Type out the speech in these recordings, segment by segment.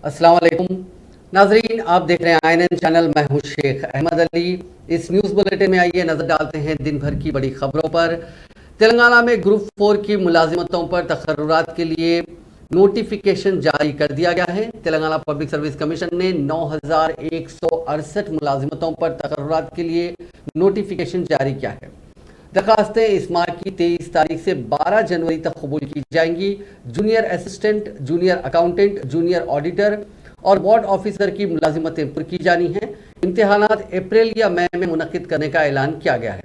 अस्सलाम वालेकुम नाजरीन, आप देख रहे हैं INN चैनल। मैं हूं शेख अहमद अली। इस न्यूज़ बुलेटिन में आइए नजर डालते हैं दिन भर की बड़ी खबरों पर। तेलंगाना में ग्रुप 4 की मुलाजिमतों पर तकर्रुरात के लिए नोटिफिकेशन जारी कर दिया गया है। तेलंगाना पब्लिक सर्विस कमीशन ने 9168 मुलाजिमतों पर तकर्रुरात के लिए नोटिफिकेशन जारी किया है। दरखास्तें इस माह की 23 तारीख से 12 जनवरी तक कबूल की जाएंगी। Junior assistant, junior accountant, junior auditor और वार्ड ऑफिसर की मुलाजिमतें पुर की जानी हैं। इम्तिहानात अप्रैल या मई में मुनक्किद करने का ऐलान किया गया है।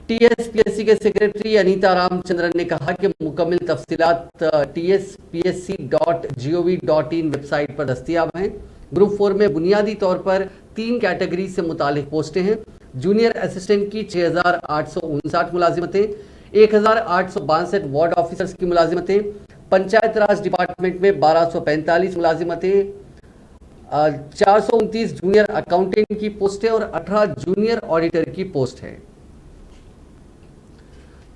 TSPSC के सेक्रेटरी अनीता रामचंद्रन ने कहा कि मुकम्मल तफसीलात tspsc.gov.in वेबसाइट पर दस्तियाब हैं। ग्रुप 4 में बुनियादी तौर पर 3 कैटेगरी से मुतालिक पोस्टें हैं। जूनियर असिस्टेंट की 6859 मुलाजिमतें, 1862 वार्ड ऑफिसर्स की मुलाजिमतें, पंचायत राज डिपार्टमेंट में 1245 मुलाजिमतें, 429 जूनियर अकाउंटेंट की पोस्टें और 18 जूनियर ऑडिटर की पोस्ट है।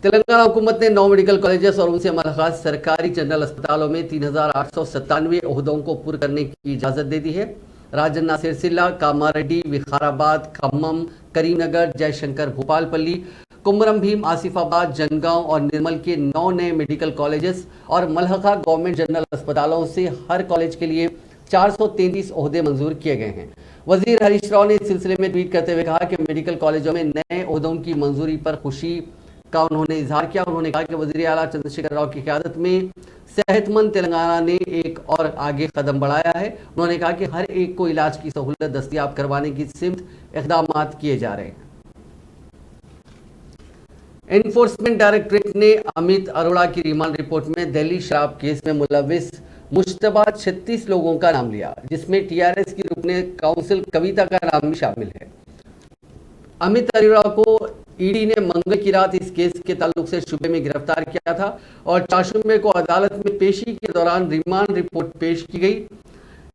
तेलंगाना हुकूमत ने 9 मेडिकल कॉलेजेस और उनसे मुल्हक़ सरकारी जनरल अस्पतालों में 3897 ओहदों को पुर करने की इजाज़त दे दी है। राजन्ना, सिरसिल्ला, कामारेड्डी, विखाराबाद, खम्मम, करीमनगर, जयशंकर, भोपालपल्ली, कुमरम भीम, आसिफाबाद, जनगांव और निर्मल के 9 नए मेडिकल कॉलेजेस और मुल्हक़ा गवर्नमेंट जनरल अस्पतालों से हर कॉलेज के लिए 433 ओहदे मंजूर किए गए हैं। वजीर हरीश राव ने इस सिलसिले में ट्वीट करते हुए कहा कि मेडिकल कॉलेजों में नए ओहदों की मंजूरी पर खुशी का उन्होंने इजहार किया। उन्होंने कहा कि वजीर आला चंद्रशेखर राव की क़यादत में सेहतमंद तेलंगाना ने एक और आगे कदम बढ़ाया है। उन्होंने कहा कि हर एक को इलाज की सहूलत दस्तियाब करवाने की सिमत इक़दामात किए जा रहे हैं। एनफोर्समेंट डायरेक्टरेट ने अमित अरोड़ा की रिमांड रिपोर्ट में दिल्ली शराब केस में मुलविस मुश्तबा 36 लोगों का नाम लिया, जिसमें TRS की रुकने काउंसिल कविता का नाम भी शामिल है। अमित अरोड़ा को ईडी ने मंगल की रात इस केस के ताल्लुक से शुबे में गिरफ्तार किया था और चारशुबे को अदालत में पेशी के दौरान रिमांड रिपोर्ट पेश की गई।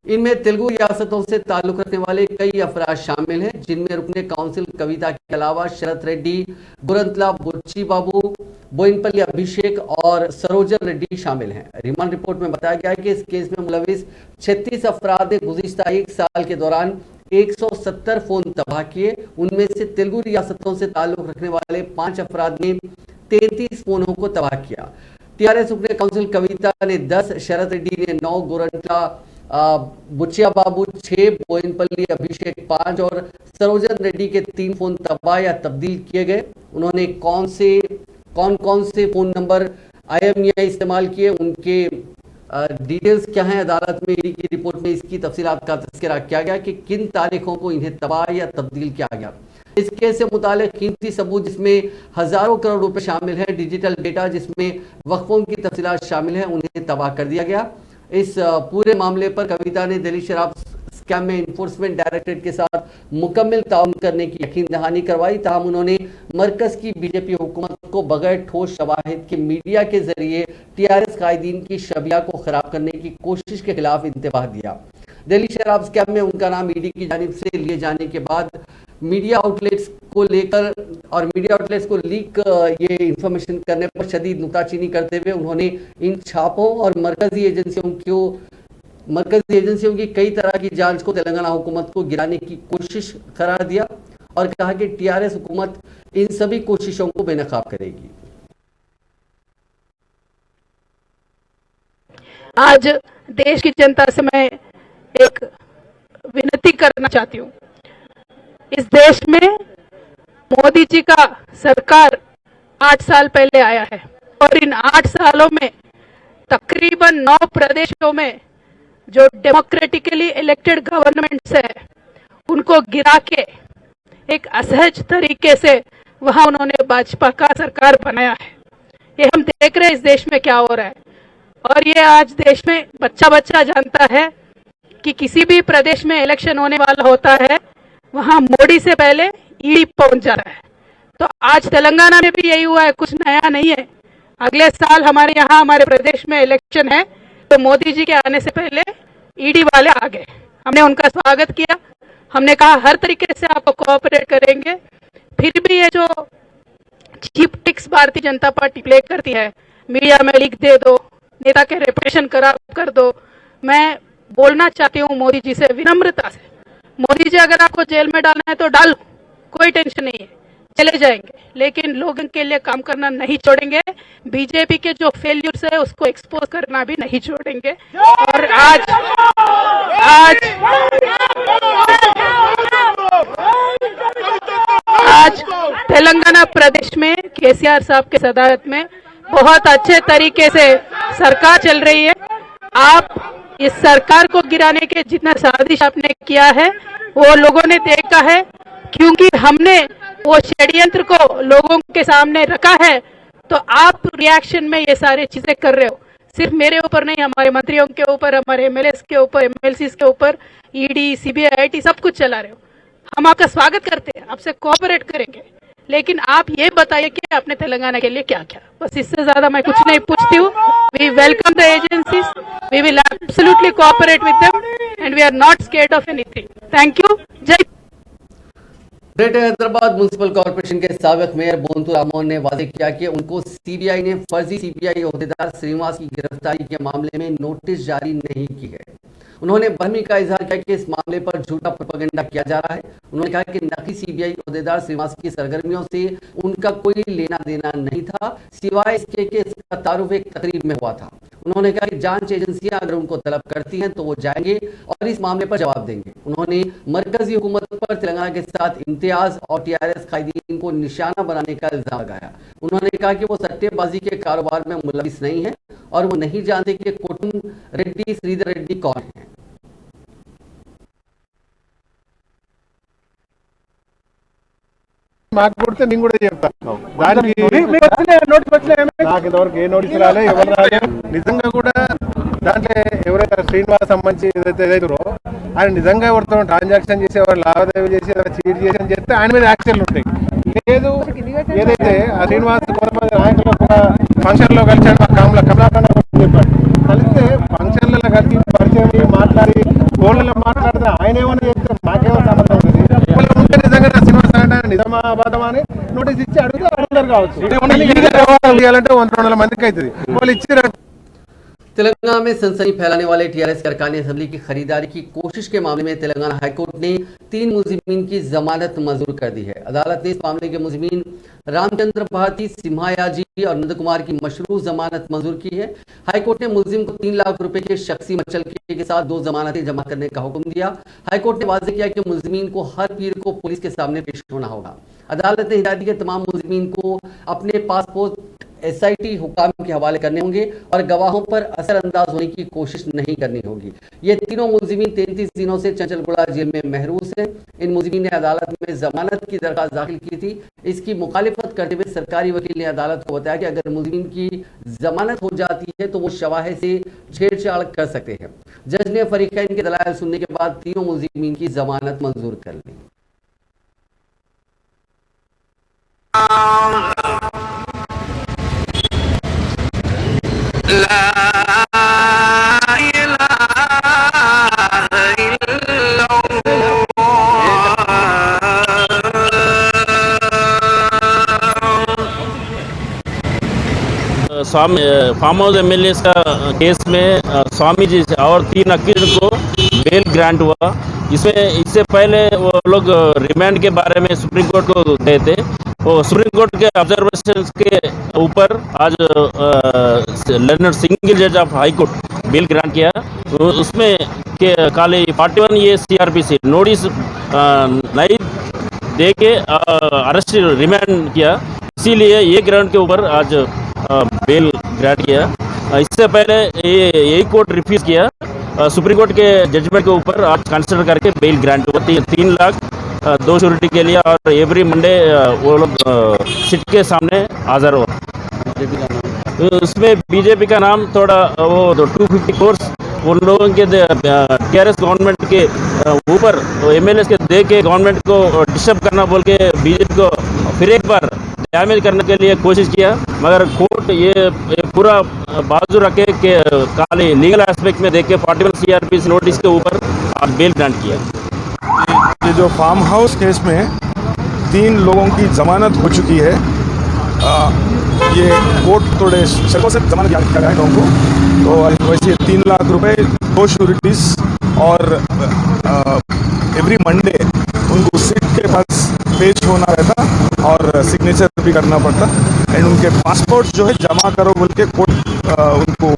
इनमें तेलुगु रियासतों से ताल्लुक रखने वाले कई अफराद शामिल हैं, जिनमें रुकने काउंसिल कविता के अलावा शरत रेड्डी, गुरंतला बुच्ची बाबू, बोइनपल्ली अभिषेक और सरोजन रेड्डी शामिल हैं। रिमांड रिपोर्ट में बताया गया है कि इस केस में मुलविस 36 अफराद ने गुज़िश्ता 1 साल के दौरान 170 फोन तबाह किए। उनमें से तेलुगु रियासतों से ताल्लुक रखने वाले 5 अफराद ने 33 फोनों को तबाह किया। TRS रुकने काउंसिल कविता ने 10, शरत रेड्डी ने 9, गुरंतला बुचिया बाबू 6, बोइनपल्ली अभिषेक 5 और सरोजन रेड्डी के 3 फोन तबाह या तब्दील किए गए। उन्होंने कौन कौन से फोन नंबर IMEI इस्तेमाल किए, उनके डिटेल्स क्या हैं, अदालत में ईडी की रिपोर्ट में इसकी तफसीलात का तज़किरा किया गया कि किन तारीखों को इन्हें तबाह या तब्दील किया गया। इस केस से मुतालिक कीमती सबूत जिसमें हजारों करोड़ रुपए शामिल हैं, डिजिटल डेटा जिसमें वक्फों की तफसीलात शामिल हैं, उन्हें तबाह कर दिया गया। इस पूरे मामले पर कविता ने दिल्ली शराब स्कैम में इन्फोर्समेंट डायरेक्टरेट के साथ मुकम्मल ताउन करने की यकीन दहानी करवाई। ताहम उन्होंने मरकज की बीजेपी हुकूमत को बगैर ठोस शवाहिद के मीडिया के जरिए TRS कायदीन की शबिया को खराब करने की कोशिश के खिलाफ इंतबाह दिया। दिल्ली शराब स्कैम में उनका नाम ईडी की जानिब से लिए जाने के बाद मीडिया आउटलेट्स को लीक ये इंफॉर्मेशन करने पर शदीद नुक्ताचीनी करते हुए उन्होंने इन छापों और मरकजी एजेंसियों की कई तरह की जांच को तेलंगाना हुकूमत को गिराने की कोशिश करार दिया और कहा कि TRS हुकूमत इन सभी कोशिशों को बेनकाब करेगी। आज देश की जनता से मैं एक विनती करना चाहती हूँ। इस देश में मोदी जी का सरकार 8 साल पहले आया है और इन 8 सालों में तकरीबन 9 प्रदेशों में जो डेमोक्रेटिकली इलेक्टेड गवर्नमेंट्स है उनको गिरा के एक असहज तरीके से वहां उन्होंने भाजपा का सरकार बनाया है। ये हम देख रहे हैं इस देश में क्या हो रहा है और ये आज देश में बच्चा बच्चा जानता है कि किसी भी प्रदेश में इलेक्शन होने वाला होता है वहां मोदी से पहले ईडी पहुंच जाता है। तो आज तेलंगाना में भी यही हुआ है, कुछ नया नहीं है। अगले साल हमारे यहाँ हमारे प्रदेश में इलेक्शन है तो मोदी जी के आने से पहले ईडी वाले आ गए। हमने उनका स्वागत किया, हमने कहा हर तरीके से आपको कोऑपरेट करेंगे। फिर भी ये जो cheap tricks Bharatiya Janata party play करती है, मीडिया में लिख दे दो, नेता के रेपुटेशन खराब कर दो, मैं बोलना चाहती हूँ मोदी जी से विनम्रता से, मोदी जी अगर आपको जेल में डालना है तो डालो, कोई टेंशन नहीं है, चले जाएंगे, लेकिन लोगों के लिए काम करना नहीं छोड़ेंगे। बीजेपी के जो फेल्यूर्स है उसको एक्सपोज करना भी नहीं छोड़ेंगे। और आज तेलंगाना प्रदेश में केसीआर साहब के सदारत में बहुत अच्छे तरीके से सरकार चल रही है। आप इस सरकार को गिराने के जितना साजिश आपने किया है वो लोगों ने देखा है, क्योंकि हमने वो षड्यंत्र को लोगों के सामने रखा है, तो आप रिएक्शन में ये सारी चीजें कर रहे हो। सिर्फ मेरे ऊपर नहीं, हमारे मंत्रियों के ऊपर, हमारे एमएलए के ऊपर, एमएलसी के ऊपर ईडी, सीबीआई, आईटी सब कुछ चला रहे हो। हम आपका स्वागत करते हैं, आपसे कोऑपरेट करेंगे, लेकिन आप ये बताइए कि आपने तेलंगाना के लिए क्या किया। बस इससे ज्यादा मैं कुछ नहीं पूछती हूँ। We welcome the agencies, we will absolutely cooperate with them and we are not scared of anything. Thank you. जय ग्रेटर हैदराबाद म्युनिसिपल कॉर्पोरेशन के साबिक मेयर बोंतु राममोहन ने वादे किया कि उनको सीबीआई ने फर्जी सीबीआई ओहदेदार श्रीनिवास की गिरफ्तारी के मामले में नोटिस जारी नहीं की है। उन्होंने बहमी का इजहार किया कि इस मामले पर झूठा प्रोपेगेंडा किया जा रहा है। उन्होंने कहा कि नकली सीबीआई ओहदेदार श्रीनिवास की सरगर्मियों से उनका कोई लेना देना नहीं था, सिवाय इसके कि इसका तारुफ एक तकरीब में हुआ था। उन्होंने कहा कि जांच एजेंसियां अगर उनको तलब करती हैं तो वो जाएंगे और इस मामले पर जवाब देंगे। उन्होंने मरकजी हुकूमत पर तेलंगाना के साथ इम्तियाज और टीआरएस कायदीन को निशाना बनाने का इल्जाम लगाया। उन्होंने कहा कि वो सट्टेबाजी के कारोबार में मुलविस नहीं है और वो नहीं जानते कि कोटुन रेड्डी श्रीधर रेड्डी कौन है। మాకు కొడితే నేను కూడా చెప్తాను దానికి నాకు ఇంతవరకు ఏ నోటీస్ రాలే, ఎవరు రాలే. నిజంగా కూడా దాంట్లో ఎవరైతే శ్రీనివాస్ సంబంధించి ఏదైతే ఆయన నిజంగా ఎవరితో ట్రాన్సాక్షన్ చేసి ఎవరు లావాదేవీ చేసి ఎవరు చీట్ చేసి అని చెప్తే ఆయన మీద యాక్షన్లు ఉంటాయి. లేదు ఏదైతే ఆ శ్రీనివాస్ కొంతమంది నాయకులు ఒక ఫంక్షన్లో కలిసాడు, మా కమలాకన్న చెప్పాడు, కలిస్తే ఫంక్షన్లలో కలిసి పరిచయం మాట్లాడి ఫోన్లలో మాట్లాడితే ఆయన ఏమన్నా చెప్తే మాకేమో సంబంధం ఉంటుంది. ఉంటే నిజంగా శ్రీనివాస్ అంటే నిజామాబాద్ అని నోటీస్ ఇచ్చి అడిగితే అడుగుతారు కావచ్చు. ఇవ్వాలంటే 100-200 మందికి అవుతుంది, వాళ్ళు ఇచ్చి. तेलंगाना में सनसनी फैलाने वाले टीआरएस के अरकान असेंबली की खरीदारी की कोशिश के मामले में तेलंगाना हाईकोर्ट ने 3 मुलजिमीन की जमानत मंजूर कर दी है। अदालत ने इस मामले के मुलजिमीन रामचंद्र भारती, सिम्हायाजी और नंद कुमार की मशरू जमानत मंजूर की है। हाईकोर्ट ने मुलजिम को 3 लाख रुपए के शख्सी मुचलके के साथ 2 जमानतें जमा करने का हुक्म दिया। हाईकोर्ट ने वाज़ेह किया कि मुलजिमीन को हर पीर को पुलिस के सामने पेश होना होगा। अदालत ने हिदायत दी कि तमाम मुलजिमीन को अपने पासपोर्ट एसआईटी हुकाम के हवाले करने होंगे और गवाहों पर असरअंदाज होने की कोशिश नहीं करनी होगी। ये तीनों मुलजिमीन 33 दिनों से चंचलगुड़ा जेल में महरूस हैं। इन मुलजिमीन ने अदालत में जमानत की दरखास्त दाखिल की थी। इसकी मुखालिफत करते हुए सरकारी वकील ने अदालत को बताया कि अगर मुलजिमीन की जमानत हो जाती है तो वो शवाहिद से छेड़छाड़ कर सकते हैं। जज ने फरीकैन के दलाइल सुनने के बाद तीनों मुलजिमीन की जमानत मंजूर कर ली। स्वामी फार्म हाउस एमएलए का केस में स्वामी जी और 3 अकील को बेल ग्रांट हुआ। इससे पहले वो लोग रिमांड के बारे में सुप्रीम कोर्ट को गए थे। वो सुप्रीम कोर्ट के ऑब्जर्वेशन के ऊपर आज लर्नर सिंगल जज of high court bell grant किया। उसमें के खाली 41 ये सीआरपीसी नोटिस नहीं दे के अरेस्ट रिमांड किया, इसीलिए ये ग्राउंड के ऊपर आज बेल ग्रांट किया। इससे पहले ये कोर्ट रिफ्यूज किया। सुप्रीम कोर्ट के जजमेंट के ऊपर आज कंसिडर करके बेल ग्रांट हुआ। 3 लाख 2 श्योरिटी के लिए और एवरी मंडे वो लोग सिट के सामने हाजिर हो। उसमें बीजेपी का नाम थोड़ा वो 250 कोर्स उन लोगों के टीआरएस गवर्नमेंट के ऊपर एमएलए के दे के गवर्नमेंट को डिस्टर्ब करना बोल के बीजेपी को फिर एक बार डैमेज करने के लिए कोशिश किया, मगर कोर्ट ये पूरा बाजू रखे के खाली लीगल एस्पेक्ट में देख के 41 सीआरपीसी नोटिस के ऊपर बेल ग्रांट किया। ये जो फार्म हाउस केस में 3 लोगों की जमानत हो चुकी है, ये कोर्ट थोड़े शर्तों से जमानत किया गया है लोगों को। तो वैसे 3 लाख रुपए 2 श्योरिटीज और एवरी मंडे उनको सिट के पास पेश होना रहता और सिग्नेचर भी करना पड़ता एंड उनके पासपोर्ट जो है जमा करो बोल के कोर्ट उनको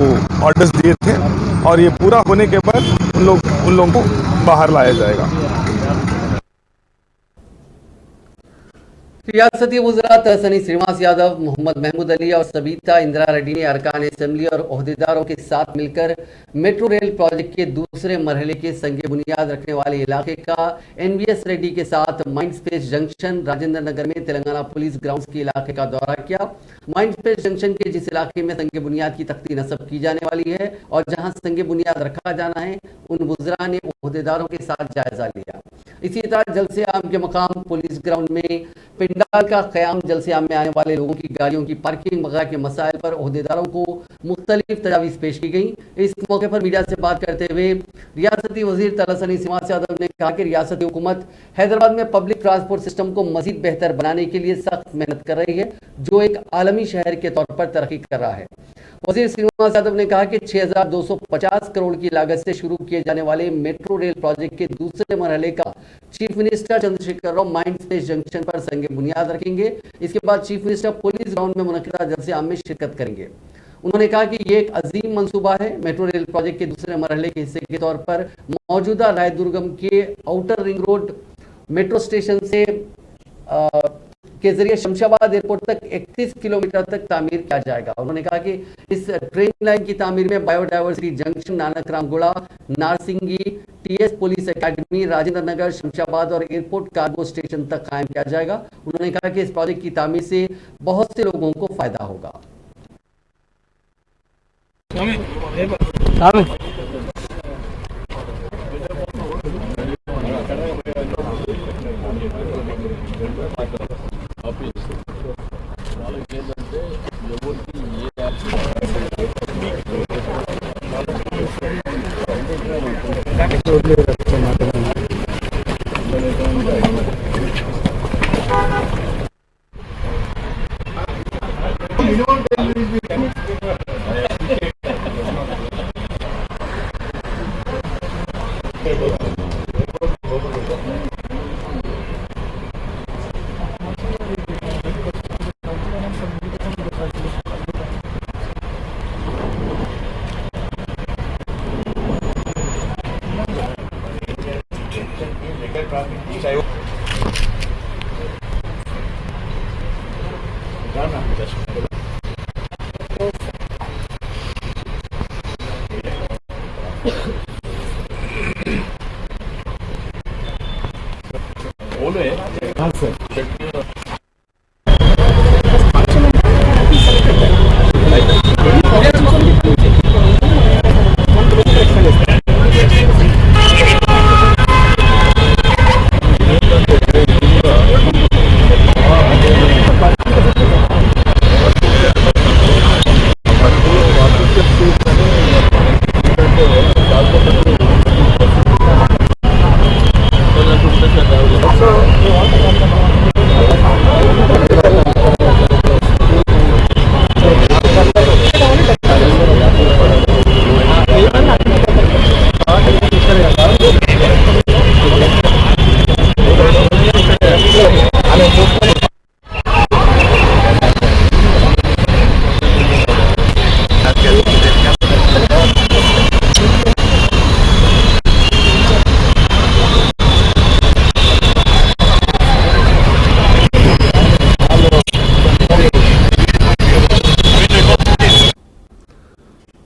ऑर्डर्स दिए थे और ये पूरा होने के बाद उन लोगों को बाहर लाया जाएगा। रियासती वज़रा तहसीन श्रीनिवास यादव, मोहम्मद महमूद अली और सबीता इंदिरा रेड्डी ने अरकान असेंबली और ओहदेदारों के साथ मिलकर मेट्रो रेल प्रोजेक्ट के दूसरे मरहले के संगे बुनियाद रखने वाले इलाके का एनवीएस रेड्डी के साथ mind space junction Rajendra Nagar में तेलंगाना पुलिस ग्राउंड्स के इलाके का दौरा किया। माइंड स्पेस जंक्शन के जिस इलाके में संगे बुनियाद की तख्ती नस्ब की जाने वाली है और जहां संगे बुनियाद रखा जाना है, उन वज़रा ने ओहदेदारों के साथ जायजा लिया। इसी तरह जल्द से आम के मकाम पुलिस ग्राउंड में पंडाल का क़याम, जल्द से आम में आने वाले लोगों की गाड़ियों की पार्किंग वगैरह के मसाइल पर ओहदेदारों को मुख्तलिफ तजावीज़ पेश की गई। इस मौके पर मीडिया से बात करते हुए रियासती वज़ीर तहसीन श्रीनिवास यादव ने कहा कि रियासती हुकूमत हैदराबाद में पब्लिक ट्रांसपोर्ट सिस्टम को मजीद बेहतर बनाने के लिए सख्त मेहनत कर रही है, जो एक आलमी शहर के तौर पर तरक्की कर रहा है। वज़ीर श्रीनिवास यादव ने कहा कि 6250 करोड़ की लागत से शुरू किए जाने वाले मेट्रो रेल प्रोजेक्ट के दूसरे मरहले का chief minister Chandrashekhar Rao mind space junction पर संगे बुनियाद रखेंगे। इसके बाद चीफ मिनिस्टर पुलिस ग्राउंड में मुनक़िदा जलसे आम में शिरकत करेंगे। उन्होंने कहा कि ये एक अजीम मंसूबा है। मेट्रो रेल प्रोजेक्ट के दूसरे मरहले के हिस्से के तौर पर मौजूदा रायदुर्गम के outer ring road metro station से के जरिए शमशाबाद एयरपोर्ट तक 31 किलोमीटर तक तामीर किया जाएगा। उन्होंने कहा कि इस ट्रेन लाइन की तामीर में biodiversity junction, Nanak Ramguda, Narsingi, TS police academy, Rajendra Nagar, Shamshabad और एयरपोर्ट कार्गो स्टेशन तक कायम किया जाएगा। उन्होंने कहा कि इस प्रोजेक्ट की तामीर से बहुत से लोगों को फायदा होगा।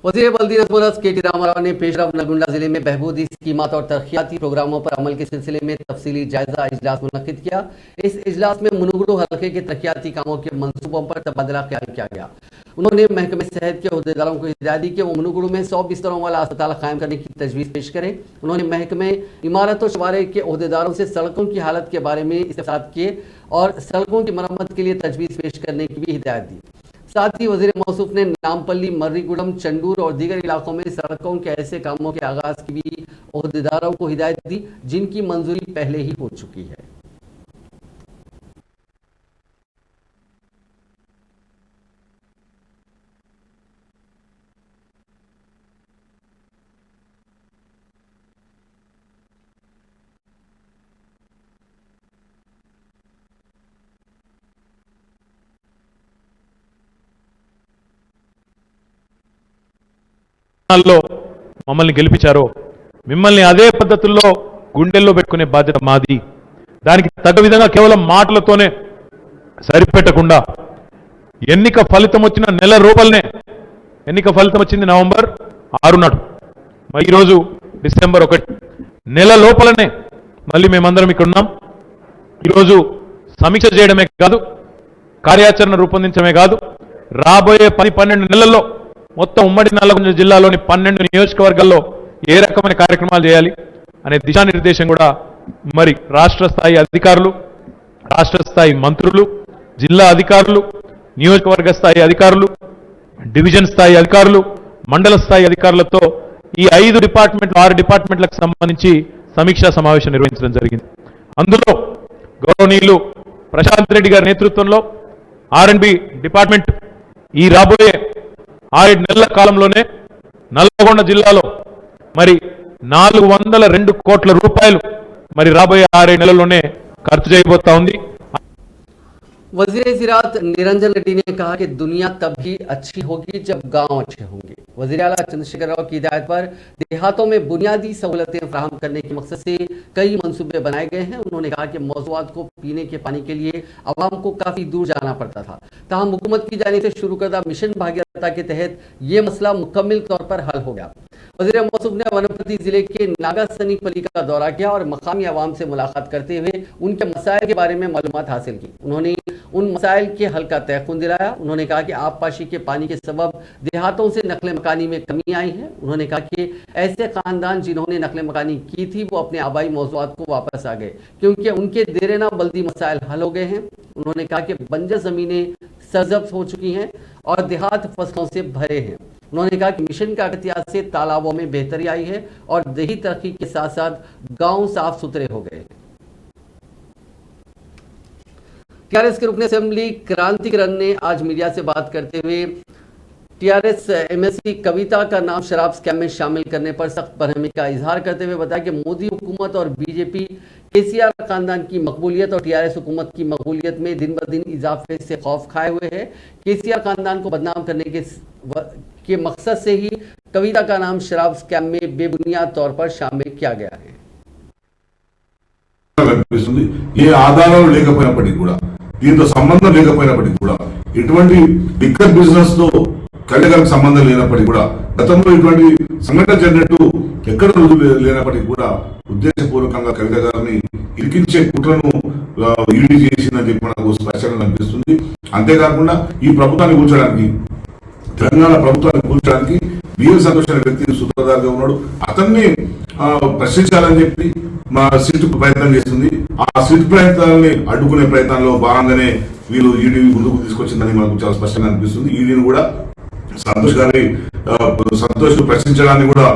वज़ीर बल्दी नज़मुल के टी रामाराव ने पेशरफ नलगुंडा जिले में बहबूदी स्कीमात और तरक्याती प्रोग्रामों पर अमल के सिलसिले में तफसीली जायजा इजलास मुनक़िद किया। इस इजलास में मुनुगुडू हल्के के तरक्याती कामों के मंसूबों पर तबादला ख्याल किया गया। उन्होंने महकमे सेहत के अहदेदारों को हिदायत दी कि वो मुनुगुडू में 100 बिस्तरों वाला अस्पताल कायम करने की तजवीज़ पेश करें। उन्होंने महकमे इमारत और शवारे के अहदेदारों से सड़कों की हालत के बारे में इस्तेफ़ाद किए और सड़कों की मरम्मत के लिए तजवीज़ पेश करने की भी हिदायत दी। साथ ही वज़ीर मौसूफ ने नामपल्ली, मर्रीगुडम, चंडूर और दीगर इलाकों में सड़कों के ऐसे कामों के आगाज़ की भी अहदेदारों को हिदायत दी जिनकी मंजूरी पहले ही हो चुकी है। స్థానాల్లో మమ్మల్ని గెలిపించారో మిమ్మల్ని అదే పద్ధతుల్లో గుండెల్లో పెట్టుకునే బాధ్యత మాది. దానికి తగ్గ విధంగా కేవలం మాటలతోనే సరిపెట్టకుండా ఎన్నిక ఫలితం వచ్చిన నెల రూపాయలనే, ఎన్నిక ఫలితం వచ్చింది నవంబర్ 6 నాడు, మరి ఈరోజు డిసెంబర్ 1, నెల లోపలనే మళ్ళీ మేమందరం ఇక్కడ ఉన్నాం. ఈరోజు సమీక్ష చేయడమే కాదు, కార్యాచరణ రూపొందించడమే కాదు, రాబోయే 10-12 నెలల్లో మొత్తం ఉమ్మడి నల్లగొండ జిల్లాలోని 12 నియోజకవర్గాల్లో ఏ రకమైన కార్యక్రమాలు చేయాలి అనే దిశానిర్దేశం కూడా మరి రాష్ట్ర స్థాయి అధికారులు, రాష్ట్ర స్థాయి మంత్రులు, జిల్లా అధికారులు, నియోజకవర్గ స్థాయి అధికారులు, డివిజన్ స్థాయి అధికారులు, మండల స్థాయి అధికారులతో ఈ 6 డిపార్ట్మెంట్లకు సంబంధించి సమీక్షా సమావేశం నిర్వహించడం జరిగింది. అందులో గౌరవనీయులు ప్రశాంత్ రెడ్డి గారి నేతృత్వంలో R&B డిపార్ట్మెంట్ ఈ రాబోయే 6 నెలల కాలంలోనే నల్లగొండ జిల్లాలో మరి 402 కోట్ల రూపాయలు మరి రాబోయే 6 నెలల్లోనే ఖర్చు చేయబోతా ఉంది. वजीर ज़राअत निरंजन रेड्डी ने कहा कि दुनिया तभी अच्छी होगी जब गांव अच्छे होंगे। वजीर आला चंद्रशेखर राव की हिदायत पर देहातों में बुनियादी सहूलतें फराहम करने के मकसद से कई मंसूबे बनाए गए हैं। उन्होंने कहा कि मौजूद को पीने के पानी के लिए आवाम को काफ़ी दूर जाना पड़ता था, ताहम हुकूमत की जानिब से शुरू करदा मिशन भागीरथता के तहत ये मसला मुकम्मल तौर पर हल हो गया। वज़ीर मौसूफ ने वनपति जिले के नागासनी पली का दौरा किया और मकामी आवाम से मुलाकात करते हुए उनके मसाइल के बारे में मालूमात हासिल की। उन्होंने उन मसाइल के हल का तयक़ुन दिलाया। उन्होंने कहा कि आबपाशी के पानी के सबब देहातों से नकल मकानी में कमी आई है। उन्होंने कहा कि ऐसे ख़ानदान जिन्होंने नकल मकानी की थी वो अपने आबाई मौज़ूआत को वापस आ गए क्योंकि उनके देरेना बल्दी मसाइल हल हो गए हैं। उन्होंने कहा कि बंजर ज़मीनें सरजब्स हो चुकी हैं और देहात फसलों से भरे हैं। उन्होंने कहा कि मिशन का एहतियात से तालाबों में बेहतरी आई है और देही तरक्की के साथ साथ गांव साफ सुथरे हो गए। टीआरएस के रुकन असेंबली क्रांतिकरण ने आज मीडिया से बात करते हुए टीआरएस एमएसपी कविता का नाम शराब स्कैम में शामिल करने पर सख्त बरहमी का इजहार करते हुए बताया कि मोदी हुकूमत और बीजेपी केसीआर खानदान की मकबूलियत और टीआरएस हुकूमत की मकबूलियत में दिन ब दिन इजाफे से खौफ खाए हुए है। केसीआर खानदान को बदनाम करने के मकसद से ही कविता का नाम शराब स्कैम में बेबुनियाद तौर पर शामिल किया गया है। ఏ ఆధారాలు లేకపోయినప్పటికీ కూడా, దీంతో సంబంధం లేకపోయినప్పటికీ కూడా, ఇటువంటి లిక్కర్ బిజినెస్ తో కళ్యాణకు సంబంధం లేనప్పటికీ కూడా, గతంలో ఇటువంటి సంఘటన జరిగినట్టు ఎక్కడ రుజువు లేనప్పటికీ కూడా ఉద్దేశపూర్వకంగా కవిత గారిని ఇరికించే కుట్రను ఈడీ చేసిందని చెప్పి మనకు స్పష్టంగా కనిపిస్తుంది. అంతేకాకుండా ఈ ప్రభుత్వాన్ని కూర్చోడానికి, తెలంగాణ ప్రభుత్వాన్ని కూర్చోడానికి బిఎల్ సంతోష్ అనే వ్యక్తి సూత్రధారిగా ఉన్నాడు. అతన్ని ప్రశ్నించాలని చెప్పి మా సిట్ ప్రయత్నం చేస్తుంది. ఆ సిట్ ప్రయత్నాలని అడ్డుకునే ప్రయత్నంలో భాగంగానే వీళ్ళు ఈడీ ముందుకు తీసుకొచ్చిందని మనకు చాలా స్పష్టంగా అనిపిస్తుంది. ఈడీని కూడా సంతోష్ ప్రశ్నించడాన్ని కూడా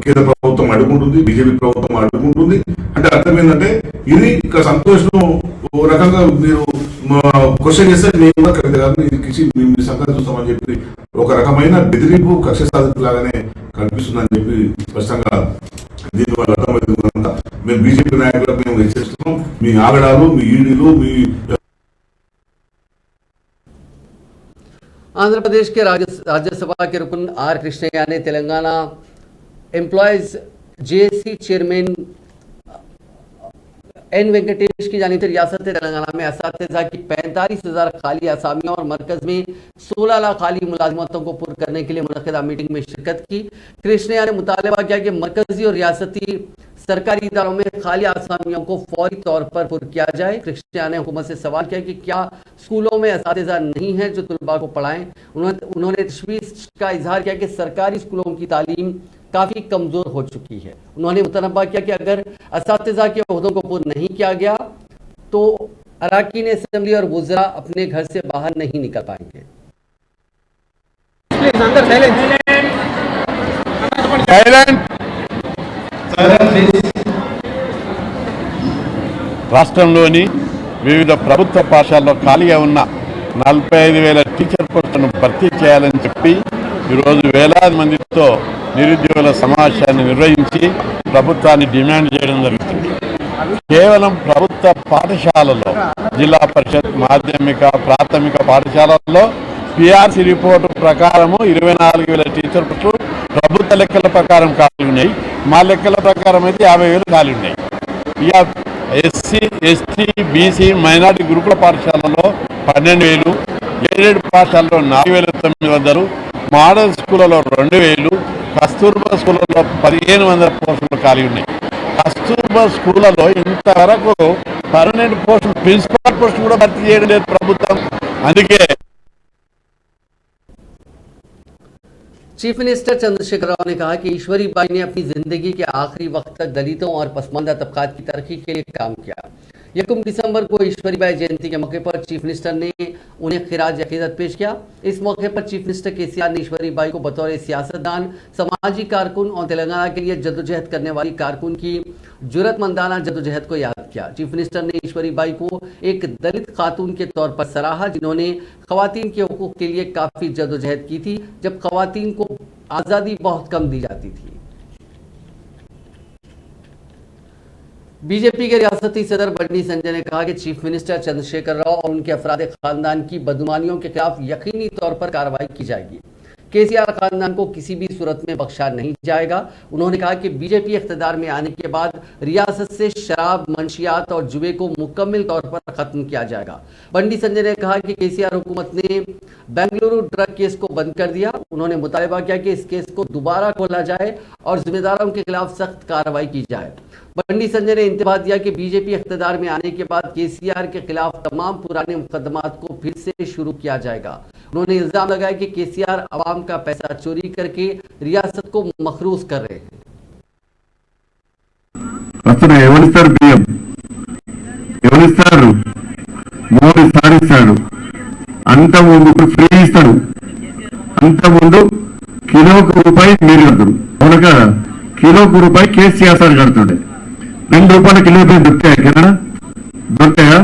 కేంద్ర ప్రభుత్వం అడ్డుకుంటుంది, బీజేపీ ప్రభుత్వం అడ్డుకుంటుంది. అంటే అర్థం ఏంటంటే ఇది ఇక సంతోష్ ను ఓ రకంగా మీరు క్వశ్చన్ చేస్తే మేము కూడా కవిత గారిని ఇరికించి మేము సంగతి చూస్తామని చెప్పి ఒక రకమైన బెదిరింపు కక్ష సాధింపు లాగానే కనిపిస్తుందని చెప్పి స్పష్టంగా దీని వల్ల అర్థమవుతుంది. మేము బీజేపీ నాయకులకు మేము హెచ్చరిస్తున్నాం, మీ ఆగడాలు, మీ ఈడీలు, మీ आंध्र प्रदेश के राज्यसभा के रुकन आर कृष्णैया ने Telangana employees JAC chairman N Venkatesh की जानिब से रियासत तेलंगाना में असातिज़ा की 45,000 खाली असामियों और मरकज में 16 लाख खाली मुलाजमतों को पुर करने के लिए मुनक़िदा मीटिंग में शिरकत की। कृष्णैया ने मुतालबा किया कि मरकजी और रियासती सरकारी इदारों में खाली असामियों को फौरी तौर पर पुर किया जाए। कृष्णैया ने हुकूमत से सवाल किया कि क्या स्कूलों में असातिज़ा नहीं है जो तलबा को पढ़ाएं। उन्होंने तशवीश का इजहार किया कि सरकारी स्कूलों की तालीम काफ़ी कमज़ोर हो चुकी है। उन्होंने मुतनब्बा किया कि अगर असातिज़ा के ओहदों को पूरा नहीं किया गया तो अराकीन असेंबली और वुज़रा अपने घर से बाहर नहीं निकल पाएंगे। రాష్ట్రంలోని వివిధ ప్రభుత్వ పాఠశాలలో ఖాళీగా ఉన్న 45,000 టీచర్ పోస్టులను భర్తీ చేయాలని చెప్పి ఈరోజు వేలాది మందితో నిరుద్యోగుల సమావేశాన్ని నిర్వహించి ప్రభుత్వాన్ని డిమాండ్ చేయడం జరుగుతుంది. కేవలం ప్రభుత్వ పాఠశాలలో, జిల్లా పరిషత్, మాధ్యమిక, ప్రాథమిక పాఠశాలల్లో పిఆర్సీ రిపోర్టు ప్రకారము 24,000 టీచర్ పోస్టులు ప్రభుత్వ లెక్కల ప్రకారం ఖాళీ ఉన్నాయి, మా లెక్కల ప్రకారం అయితే 50,000 ఖాళీ ఉన్నాయి. ఇక ఎస్సీ ఎస్టీ బీసీ మైనార్టీ గురుకుల పాఠశాలలో 12,000, ఎయిడెడ్ పాఠశాలలో 4,900, మోడల్ స్కూళ్ళలో 2,000, కస్తూర్బా స్కూళ్ళలో 1,500 పోస్టులు ఖాళీ ఉన్నాయి. కస్తూర్బా స్కూళ్ళలో ఇంతవరకు పర్మనెంట్ పోస్టులు, ప్రిన్సిపాల్ పోస్టులు కూడా భర్తీ చేయడం లేదు ప్రభుత్వం. అందుకే चीफ मिनिस्टर चंद्रशेखर राव ने कहा कि ईश्वरी बाई ने अपनी जिंदगी के आखिरी वक्त तक दलितों और पसमानदा तबकात की तरक्की के लिए काम किया। 1 दिसंबर को ईश्वरी बाई जयंती के मौके पर चीफ मिनिस्टर ने उन्हें खिराज अकीदत पेश किया। इस मौके पर चीफ मिनिस्टर केसीआर ने ईश्वरी बाई को बतौर सियासतदान, समाजी कारकुन और तेलंगाना के लिए जद्दोजहद करने वाली कारकुन की जुर्रतमंदाना जद्दोजहद को याद किया। चीफ मिनिस्टर ने ईश्वरी बाई को एक दलित खातून के तौर पर सराहा, जिन्होंने खवातीन के हुकूक के लिए काफी जद्दोजहद की थी, जब खवातीन को आजादी बहुत कम दी जाती थी। बीजेपी के रियासती सदर बंडी संजय ने कहा कि चीफ मिनिस्टर चंद्रशेखर राव और उनके अफराद खानदान की बदगुमानियों के खिलाफ यकीनी तौर पर कार्रवाई की जाएगी। केसीआर खानदान को किसी भी सूरत में बख्शा नहीं जाएगा। उन्होंने कहा कि बीजेपी इख्तियार में आने के बाद रियासत से शराब, मंशियात और जुए को मुकम्मल तौर पर खत्म किया जाएगा। बंडी संजय ने कहा कि केसीआर हुकूमत ने बेंगलुरु ड्रग केस को बंद कर दिया। उन्होंने मुतालबा किया कि इस केस को दोबारा खोला जाए और जिम्मेदारों के खिलाफ सख्त कार्रवाई की जाए। बंडी संजय ने इंतबाह दिया कि बीजेपी इख्तियार में आने के बाद केसीआर के खिलाफ तमाम पुराने मुकदमात को फिर से शुरू किया जाएगा। उन्होंने इल्जाम लगाया कि केसीआर आवाम का पैसा चोरी करके रियासत को मखरूज कर रहे हैं। అసలు ఎవరిస్తారు బియ్యం, ఎవరిస్తారు మోడీ సారిస్తాడు. అంత ముందు ఫ్రీ ఇస్తాడు, అంత ముందు కిలోకు రూపాయి మీరు కడతారు. అవును కదా, కిలోకు రూపాయి కేసీఆర్ సార్ కడుతుండే. 2 రూపాయల కిలో దొరుకుతాయా కింద? దొరుకుతాయా?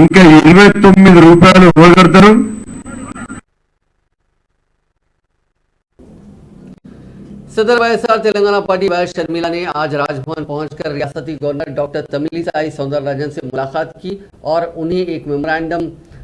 ఇంకా 29 రూపాయలు ఎవరు కడతారు? सदर YSR Telangana party vice Sharmila ने आज राजभवन पहुंचकर रियासती गवर्नर डॉक्टर तमिलिसाई सौंदरराजन से मुलाकात की और उन्हें एक मेमोरेंडम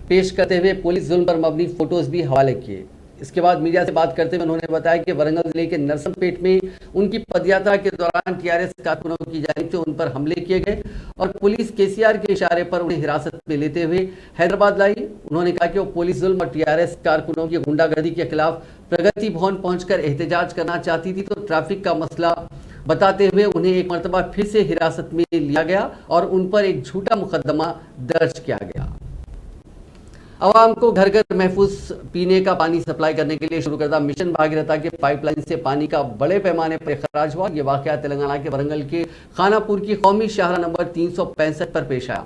पेश करते हुए पुलिस जुल्म पर मबनी फोटोज भी हवाले किए। इसके बाद मीडिया से बात करते हुए उन्होंने बताया कि वरंगल जिले के नरसमपेट में उनकी पदयात्रा के दौरान टीआरएस कारकुनों की जानिब से उन पर हमले किए गए और पुलिस केसीआर के इशारे पर उन्हें हिरासत में लेते हुए हैदराबाद लाई। उन्होंने कहा कि वो पुलिस जुल्म और टीआरएस कारकुनों की गुंडागर्दी के खिलाफ प्रगति भवन पहुंचकर एहतजाज करना चाहती थी, तो ट्रैफिक का मसला बताते हुए उन्हें एक मरतबा फिर से हिरासत में लिया गया और उन पर एक झूठा मुकदमा दर्ज किया गया। आवाम को घर घर महफूज पीने का पानी सप्लाई करने के लिए शुरू करदा मिशन भागीरथा के पाइपलाइन से पानी का बड़े पैमाने पर खराज हुआ। यह वाकया तेलंगाना के वरंगल के खानापुर की कौमी शाहरा नंबर 365 पर पेश आया।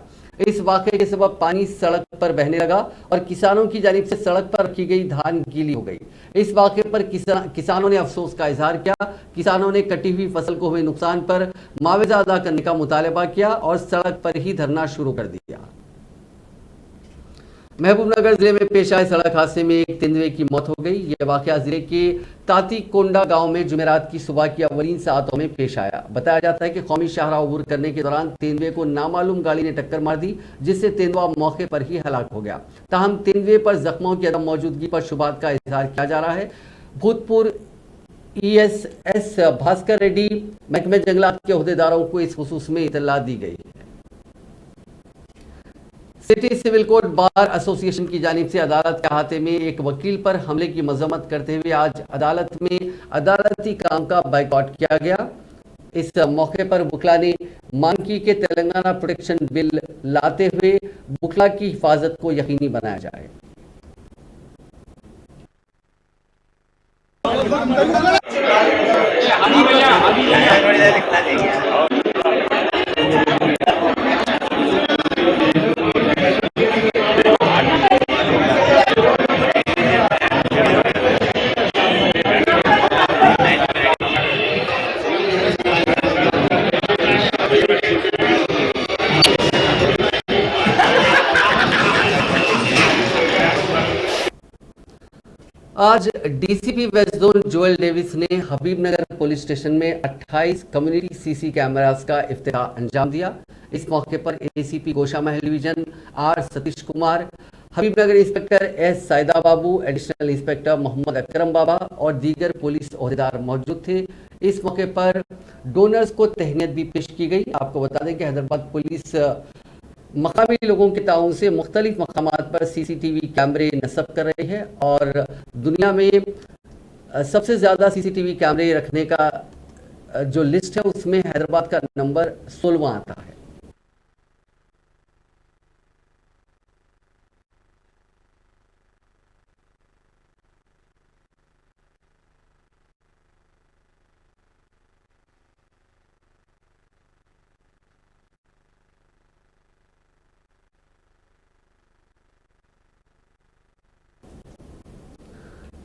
इस वाकये के सबब पानी सड़क पर बहने लगा और किसानों की जानिब से सड़क पर रखी गई धान गीली हो गई। इस वाकये पर किसानों ने अफसोस का इजहार किया। किसानों ने कटी हुई फसल को हुए नुकसान पर मुआवजा अदा करने का मुतालबा किया और सड़क पर ही धरना शुरू कर दिया। महबूबनगर जिले में पेश आए सड़क हादसे में एक तेंदुए की मौत हो गई। यह वाकया जिले के तातीकोंडा गांव में जुमेरात की सुबह की अवलीन सातों में पेश आया। बताया जाता है कि कौमी शाहरा अबूर करने के दौरान तेंदुए को नामालूम गाड़ी ने टक्कर मार दी, जिससे तेंदुआ मौके पर ही हलाक हो गया। ताहम तेंदुए पर जख्मों की अदम मौजूदगी पर शुबात का इजहार किया जा रहा है। भूतपूर्व ESS भास्कर रेड्डी महकमे जंगलात के अहदेदारों को इस खुसूस में इतला दी गई है। City civil court bar association की जानिब से अदालत के अहाते में एक वकील पर हमले की मजम्मत करते हुए आज अदालत में अदालती काम का बाइकआउट किया गया। इस मौके पर बुखला ने मांग की कि तेलंगाना प्रोटेक्शन बिल लाते हुए बुखला की हिफाजत को यकीनी बनाया जाए। आज DCP west zone Joel Davies ने हबीबनगर पुलिस स्टेशन में 28 कम्युनिटी सीसी कैमरास का इफ्तिताह अंजाम दिया। इस मौके पर ACP Gosha Mahal division R Satish Kumar, Habibnagar inspector S Saida Babu, additional inspector Mohammed Akram Baba और दीगर पुलिस ओहदेदार मौजूद थे। इस मौके पर डोनर्स को तहनीत भी पेश की गई। आपको बता दें कि हैदराबाद पुलिस मकामी लोगों के ताउन से मुख्तलिफ मकामात पर सीसीटीवी कैमरे नस्ब कर रही है और दुनिया में सबसे ज़्यादा सीसीटीवी कैमरे रखने का जो लिस्ट है उसमें हैदराबाद का नंबर 16वां आता है।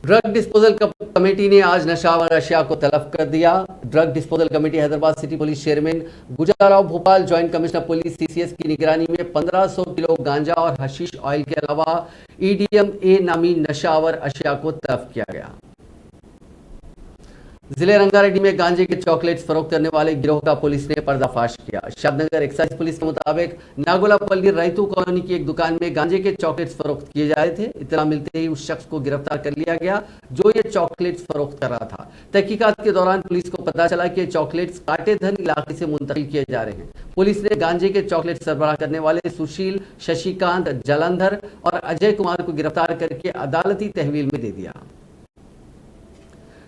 ड्रग डिस्पोजल कमेटी ने आज नशावर अशिया को तलब कर दिया। Drug disposal committee Hyderabad city police chairman Gujarao Bhopal, joint commissioner police CCS की निगरानी में 1500 किलो गांजा और हशीश ऑयल के अलावा EDMA नामी नशावर अशिया को तलब किया गया। जिले रंगारेड्डी में गांजे के चॉकलेट्स फरोख्त करने वाले गिरोह का पुलिस ने पर्दाफाश किया। शादनगर एक्साइज पुलिस के मुताबिक नागोलापल्ली रैतू कॉलोनी की एक दुकान में गांजे के चॉकलेट्स फरोख्त किए जा रहे थे। इत्तला मिलते ही उस शख्स को गिरफ्तार कर लिया गया जो ये चॉकलेट्स फरोख्त कर रहा था। तहकीकात के दौरान पुलिस को पता चला कि ये चॉकलेट्स काटेधन इलाके से मुंतकिल किए जा रहे हैं। पुलिस ने गांजे के चॉकलेट सरबराह करने वाले सुशील, शशिकांत, जलंधर और अजय कुमार को गिरफ्तार करके अदालती तहवील में दे दिया।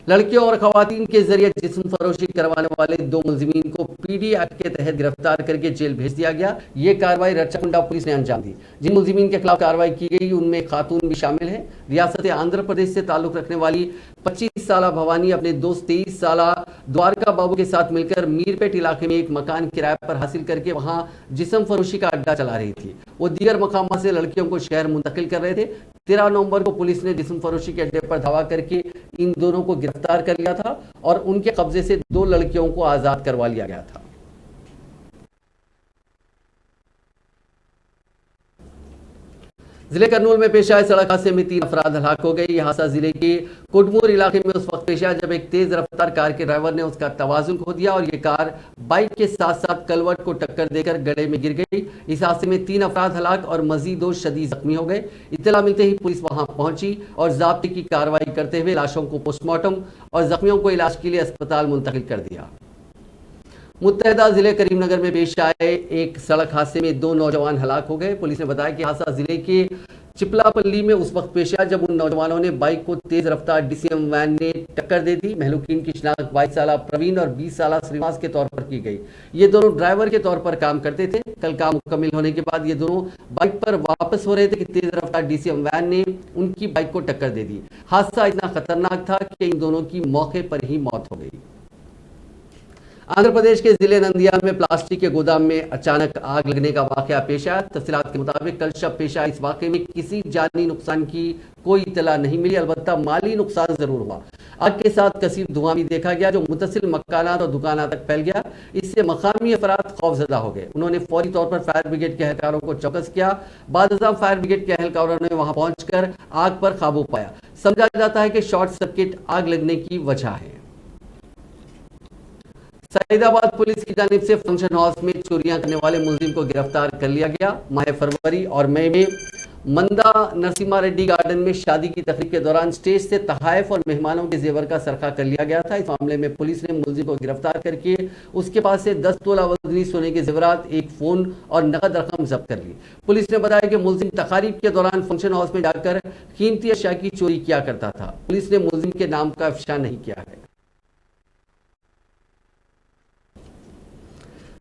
लड़कियों और खवातीन के जरिए जिस्म फरोशी करवाने वाले 2 मुलजिमीन को PD एक्ट के तहत गिरफ्तार करके जेल भेज दिया गया। ये कार्रवाई रच्चाकुंडा पुलिस ने अंजाम दी। जिन मुलजिमीन के खिलाफ कार्रवाई की गई उनमें खातून भी शामिल है। रियासत आंध्र प्रदेश से ताल्लुक रखने वाली 25 साला भवानी अपने दोस्त 23 साला द्वारका बाबू के साथ मिलकर मीरपेट इलाके में एक मकान किराए पर हासिल करके वहां जिस्म फरोशी का अड्डा चला रही थी। वो दीगर मकामा से लड़कियों को शहर मुंतकिल कर रहे थे। 13 नवंबर को पुलिस ने जिस्म फरोशी के अड्डे पर धावा करके इन दोनों को गिरफ्तार कर लिया था और उनके कब्जे से 2 लड़कियों को आजाद करवा लिया गया था। जिले कर्नूल में पेश आए सड़क हादसे में 3 अफराद हलाक हो गए। यह हादसा जिले के कुडमूर इलाके में उस वक्त पेश आया जब एक तेज रफ्तार कार के ड्राइवर ने उसका तवाजुन खो दिया और ये कार बाइक के साथ साथ कलवट को टक्कर देकर गड्ढे में गिर गई। इस हादसे में 3 अफराद हलाक और मजीद 2 शदीद जख्मी हो गए। इत्तला मिलते ही पुलिस वहां पहुंची और ज़ाब्ते की कार्रवाई करते हुए लाशों को पोस्टमार्टम और जख्मियों को इलाज के लिए अस्पताल मुंतकिल कर दिया। मुत्तहदा जिले करीमनगर में पेश आए एक सड़क हादसे में 2 नौजवान हलाक हो गए। पुलिस ने बताया कि हादसा जिले के चिपलापल्ली में उस वक्त पेश आया जब उन नौजवानों ने बाइक को तेज रफ्तार DCM वैन ने टक्कर दे दी। महलूकीन की शिनाख्त 22 साला प्रवीण और 20 साला श्रीनिवास के तौर पर की गई। ये दोनों ड्राइवर के तौर पर काम करते थे। कल काम मुकम्मिल होने के बाद ये दोनों बाइक पर वापस हो रहे थे कि तेज रफ्तार DCM वैन ने उनकी बाइक को टक्कर दे दी। हादसा इतना खतरनाक था कि इन दोनों की मौके पर ही मौत हो गई। आंध्र प्रदेश के जिले नंदिया में प्लास्टिक के गोदाम में अचानक आग लगने का वाकया पेश आया। तफसीलात के मुताबिक कल शब पेश आया इस वाकये में किसी जानी नुकसान की कोई इतला नहीं मिली, अलबत्ता माली नुकसान जरूर हुआ। आग के साथ कसीर धुआं भी देखा गया जो मुतसिल मकानात और दुकाना तक फैल गया। इससे मकामी अफराद खौफजदा हो गए। उन्होंने फौरी तौर पर फायर ब्रिगेड के एहलकारों को चौकस किया। बादशाह फायर ब्रिगेड के एहलकारों ने वहां पहुंचकर आग पर काबू पाया। समझा जाता है कि शॉर्ट सर्किट आग लगने की वजह है। सईदाबाद पुलिस की जानिब से फंक्शन हाउस में चोरियां करने वाले मुलजिम को गिरफ्तार कर लिया गया। माह फरवरी और मई में मंदा नरसिम्हा रेड्डी गार्डन में शादी की तकरीब के दौरान स्टेज से तहाइफ और मेहमानों के जेवर का सरखा कर लिया गया था। इस मामले में पुलिस ने मुलजिम को गिरफ्तार करके उसके पास से 10 तोला वजनी सोने के जेवरात, एक फोन और नकद रकम जब्त कर ली। पुलिस ने बताया कि मुलजिम तकारीब के दौरान फंक्शन हाउस में जाकर कीमती अशिया की चोरी किया करता था। पुलिस ने मुलजिम के नाम का अफशा नहीं किया है।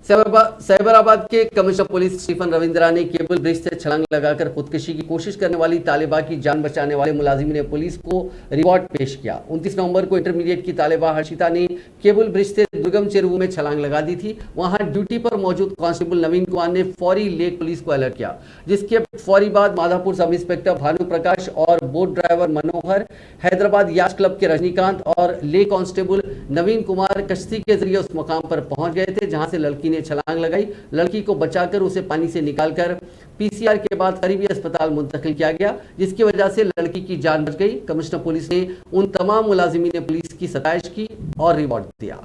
साइबराबाद के कमिश्नर पुलिस स्टीफन रविंद्रा ने केबल ब्रिज से छलांग लगाकर खुदकुशी की कोशिश करने वाली तालिबा की जान बचाने वाले मुलाजिम ने पुलिस को रिवॉर्ड पेश किया। 29 नवंबर को इंटरमीडिएट की तालिबा हर्षिता ने केबल ब्रिज से दुर्गम चेरुवू में छलांग लगा दी थी। वहां ड्यूटी पर मौजूद कांस्टेबल नवीन कुमार ने फौरी लेक पुलिस को अलर्ट किया, जिसके फौरी बाद माधापुर सब इंस्पेक्टर भानु प्रकाश और बोट ड्राइवर मनोहर, हैदराबाद याच क्लब के रजनीकांत और लेक कांस्टेबल नवीन कुमार कश्ती के जरिए उस मकाम पर पहुंच गए थे जहां से लड़की ने छलांग लगाई। लड़की को बचाकर उसे पानी से निकालकर PCR के बाद करीबी अस्पताल मुंतकिल किया गया, जिसकी वजह से लड़की की जान बच गई। कमिश्नर पुलिस ने उन तमाम मुलाजिमीन ने पुलिस की सताइश की और रिवॉर्ड दिया।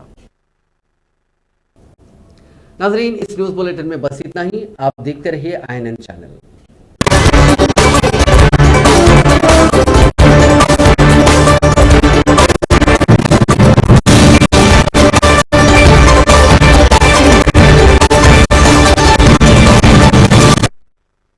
नाजरीन, इस न्यूज बुलेटिन में बस इतना ही। आप देखते रहिए INN चैनल।